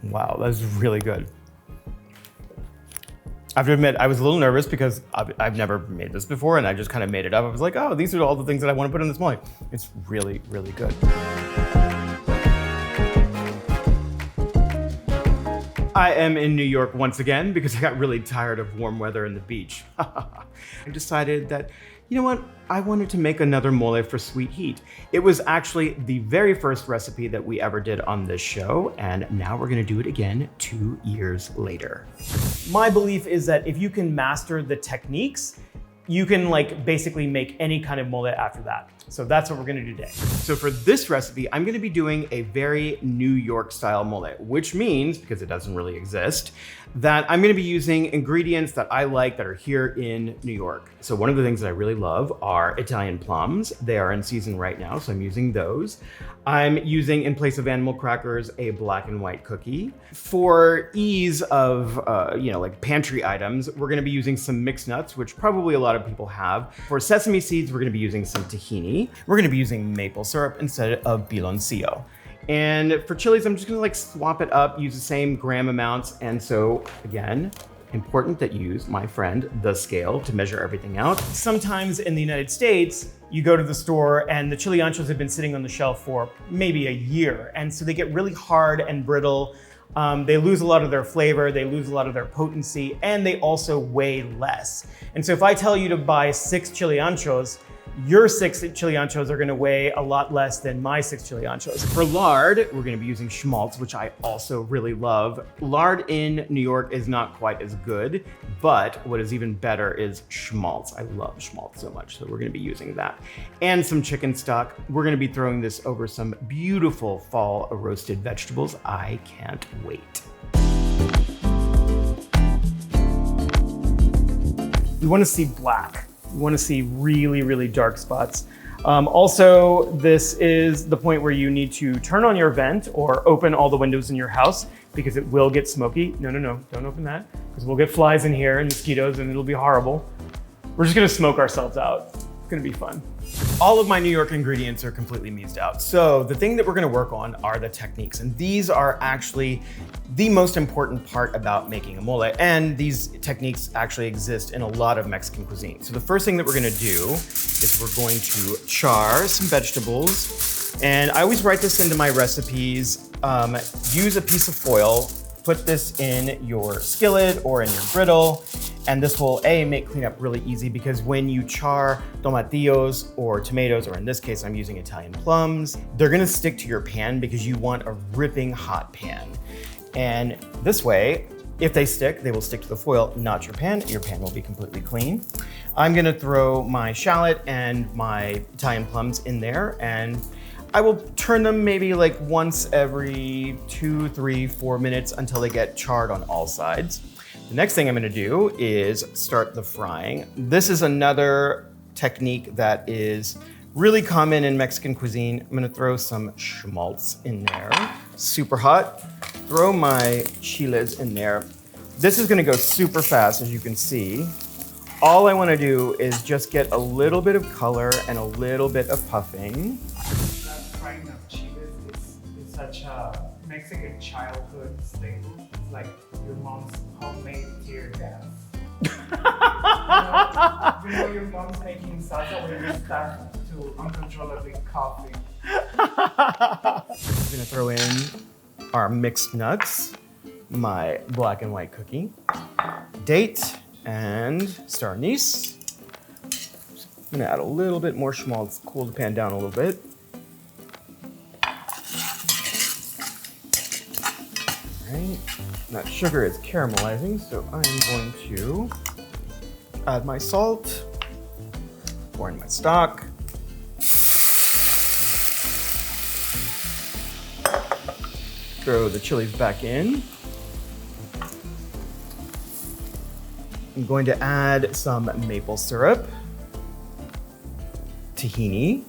Wow, that's really good. I have to admit, I was a little nervous because I've never made this before and I just kind of made it up. I was like, oh, these are all the things that I want to put in this mole. It's really, really good. I am in New York once again because I got really tired of warm weather and the beach. I decided that, you know what? I wanted to make another mole for sweet heat. It was actually the very first recipe that we ever did on this show, and now we're gonna do it again 2 years later. My belief is that if you can master the techniques, you can basically make any kind of mole after that. So that's what we're gonna do today. So for this recipe, I'm gonna be doing a very New York style mole, which means, because it doesn't really exist, that I'm gonna be using ingredients that I like that are here in New York. So one of the things that I really love are Italian plums. They are in season right now, so I'm using those. I'm using, in place of animal crackers, a black and white cookie. For ease of, pantry items, we're gonna be using some mixed nuts, which probably a lot of people have. For sesame seeds, we're gonna be using some tahini. We're gonna be using maple syrup instead of piloncillo. And for chilies, I'm just gonna swap it up, use the same gram amounts. And so again, important that you use, my friend, the scale to measure everything out. Sometimes in the United States, you go to the store and the chili anchos have been sitting on the shelf for maybe a year. And so they get really hard and brittle. They lose a lot of their flavor, they lose a lot of their potency, and they also weigh less. And so if I tell you to buy 6 chili anchos, your 6 chili anchos are gonna weigh a lot less than my 6 chili anchos. For lard, we're gonna be using schmaltz, which I also really love. Lard in New York is not quite as good, but what is even better is schmaltz. I love schmaltz so much, so we're gonna be using that. And some chicken stock. We're gonna be throwing this over some beautiful fall roasted vegetables. I can't wait. You wanna see black. You want to see really, really dark spots. Also, this is the point where you need to turn on your vent or open all the windows in your house because it will get smoky. No, don't open that because we'll get flies in here and mosquitoes and it'll be horrible. We're just gonna smoke ourselves out. It's gonna be fun. All of my New York ingredients are completely meased out. So the thing that we're gonna work on are the techniques. And these are actually the most important part about making a mole. And these techniques actually exist in a lot of Mexican cuisine. So the first thing that we're gonna do is we're going to char some vegetables. And I always write this into my recipes. Use a piece of foil, put this in your skillet or in your griddle. And this will make cleanup really easy because when you char tomatillos or tomatoes, or in this case, I'm using Italian plums, they're gonna stick to your pan because you want a ripping hot pan. And this way, if they stick, they will stick to the foil, not your pan. Your pan will be completely clean. I'm gonna throw my shallot and my Italian plums in there, and I will turn them maybe once every 2, 3, 4 minutes until they get charred on all sides. The next thing I'm gonna do is start the frying. This is another technique that is really common in Mexican cuisine. I'm gonna throw some schmaltz in there. Super hot. Throw my chiles in there. This is gonna go super fast, as you can see. All I wanna do is just get a little bit of color and a little bit of puffing. That frying of chiles is such a Mexican childhood staple. It's like your mom's homemade tear gas. you know your mom's making salsa when you start to uncontrollably coughing. I'm gonna throw in our mixed nuts, my black and white cookie, date, and star anise. I'm gonna add a little bit more schmaltz, cool the pan down a little bit. Right. That sugar is caramelizing, so I'm going to add my salt, pour in my stock. Throw the chilies back in. I'm going to add some maple syrup, tahini,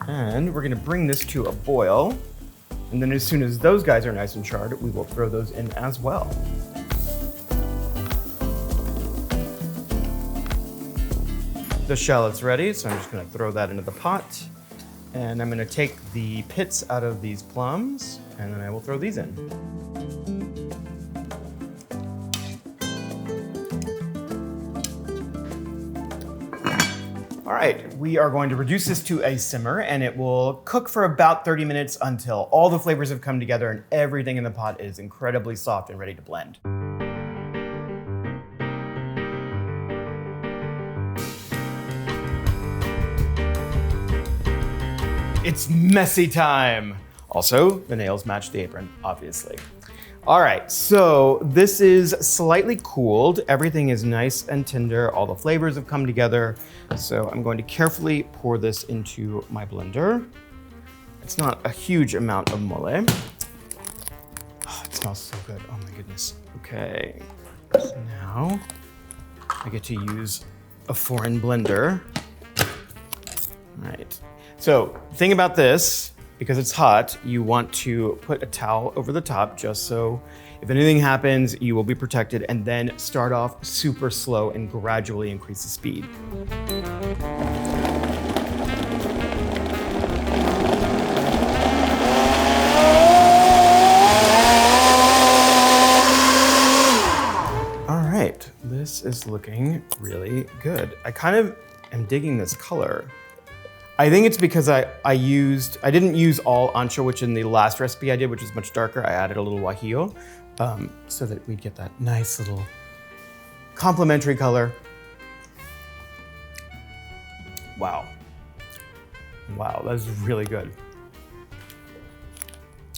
and we're gonna bring this to a boil. And then as soon as those guys are nice and charred, we will throw those in as well. The shallot's ready, so I'm just gonna throw that into the pot. And I'm gonna take the pits out of these plums, and then I will throw these in. All right, we are going to reduce this to a simmer, and it will cook for about 30 minutes until all the flavors have come together and everything in the pot is incredibly soft and ready to blend. It's messy time. Also, the nails match the apron, obviously. All right, so this is slightly cooled. Everything is nice and tender. All the flavors have come together. So I'm going to carefully pour this into my blender. It's not a huge amount of mole. Oh, it smells so good, oh my goodness. Okay, so now I get to use a foreign blender. All right. So, the thing about this, because it's hot, you want to put a towel over the top just so if anything happens, you will be protected, and then start off super slow and gradually increase the speed. All right, this is looking really good. I kind of am digging this color. I think it's because I didn't use all ancho, which in the last recipe I did, which is much darker. I added a little guajillo so that we'd get that nice little complementary color. Wow. Wow, that's really good.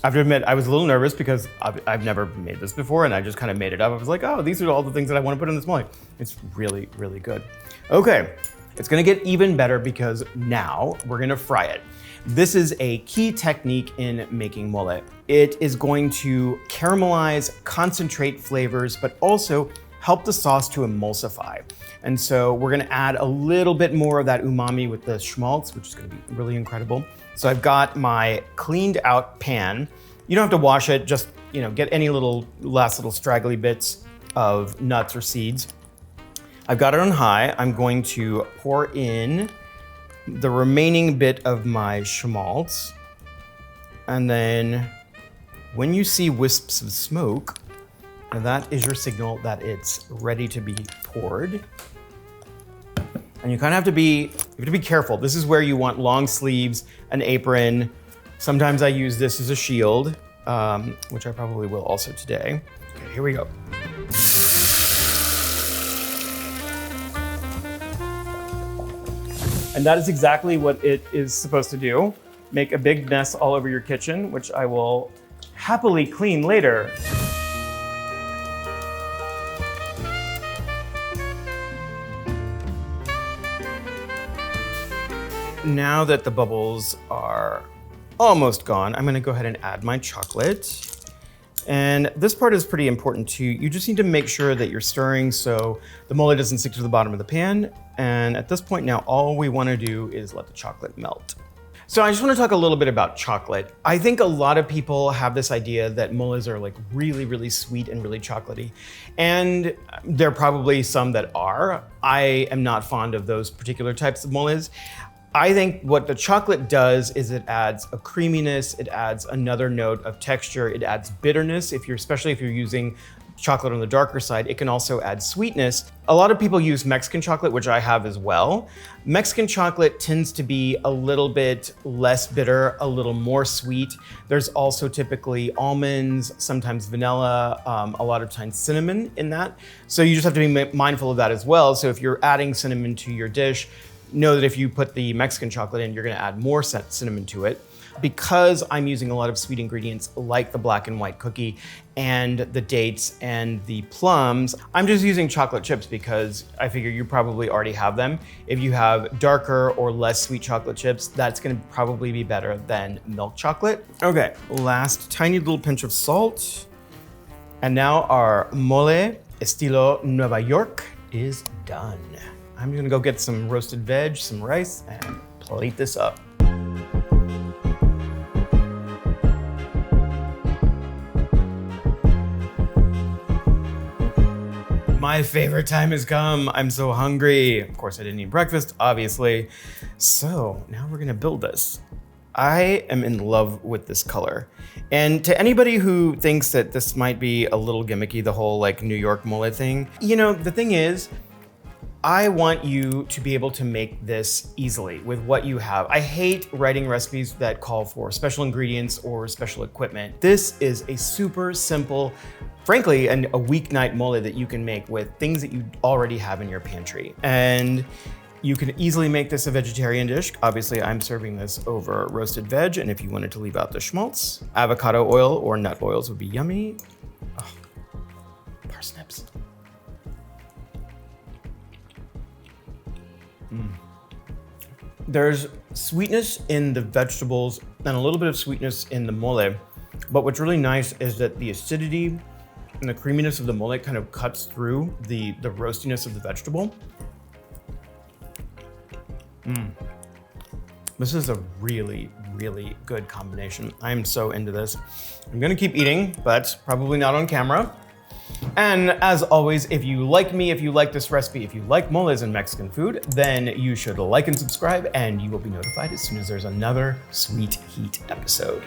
I have to admit, I was a little nervous because I've never made this before and I just kind of made it up. I was like, oh, these are all the things that I want to put in this mole. It's really, really good. Okay. It's gonna get even better because now we're gonna fry it. This is a key technique in making mole. It is going to caramelize, concentrate flavors, but also help the sauce to emulsify. And so we're gonna add a little bit more of that umami with the schmaltz, which is gonna be really incredible. So I've got my cleaned out pan. You don't have to wash it, just get any last little straggly bits of nuts or seeds. I've got it on high. I'm going to pour in the remaining bit of my schmaltz. And then when you see wisps of smoke, that is your signal that it's ready to be poured. And you kind of have to be careful. This is where you want long sleeves, an apron. Sometimes I use this as a shield, which I probably will also today. Okay, here we go. And that is exactly what it is supposed to do. Make a big mess all over your kitchen, which I will happily clean later. Now that the bubbles are almost gone, I'm gonna go ahead and add my chocolate. And this part is pretty important too. You just need to make sure that you're stirring so the mole doesn't stick to the bottom of the pan. And at this point now, all we wanna do is let the chocolate melt. So I just wanna talk a little bit about chocolate. I think a lot of people have this idea that moles are like really, really sweet and really chocolatey. And there are probably some that are. I am not fond of those particular types of moles. I think what the chocolate does is it adds a creaminess, it adds another note of texture, it adds bitterness. Especially if you're using chocolate on the darker side, it can also add sweetness. A lot of people use Mexican chocolate, which I have as well. Mexican chocolate tends to be a little bit less bitter, a little more sweet. There's also typically almonds, sometimes vanilla, a lot of times cinnamon in that. So you just have to be mindful of that as well. So if you're adding cinnamon to your dish, know that if you put the Mexican chocolate in, you're gonna add more cinnamon to it. Because I'm using a lot of sweet ingredients like the black and white cookie and the dates and the plums, I'm just using chocolate chips because I figure you probably already have them. If you have darker or less sweet chocolate chips, that's gonna probably be better than milk chocolate. Okay, last tiny little pinch of salt. And now our mole estilo Nueva York is done. I'm gonna go get some roasted veg, some rice, and plate this up. My favorite time has come. I'm so hungry. Of course, I didn't eat breakfast, obviously. So now we're gonna build this. I am in love with this color. And to anybody who thinks that this might be a little gimmicky, the whole like New York mole thing, you know, the thing is, I want you to be able to make this easily with what you have. I hate writing recipes that call for special ingredients or special equipment. This is a super simple, frankly, a weeknight mole that you can make with things that you already have in your pantry. And you can easily make this a vegetarian dish. Obviously, I'm serving this over roasted veg, and if you wanted to leave out the schmaltz, avocado oil or nut oils would be yummy. Oh, parsnips. There's sweetness in the vegetables and a little bit of sweetness in the mole, but what's really nice is that the acidity and the creaminess of the mole kind of cuts through the roastiness of the vegetable. This is a really, really good combination. I'm so into this. I'm gonna keep eating, but probably not on camera. And as always, if you like me, if you like this recipe, if you like moles and Mexican food, then you should like and subscribe, and you will be notified as soon as there's another Sweet Heat episode.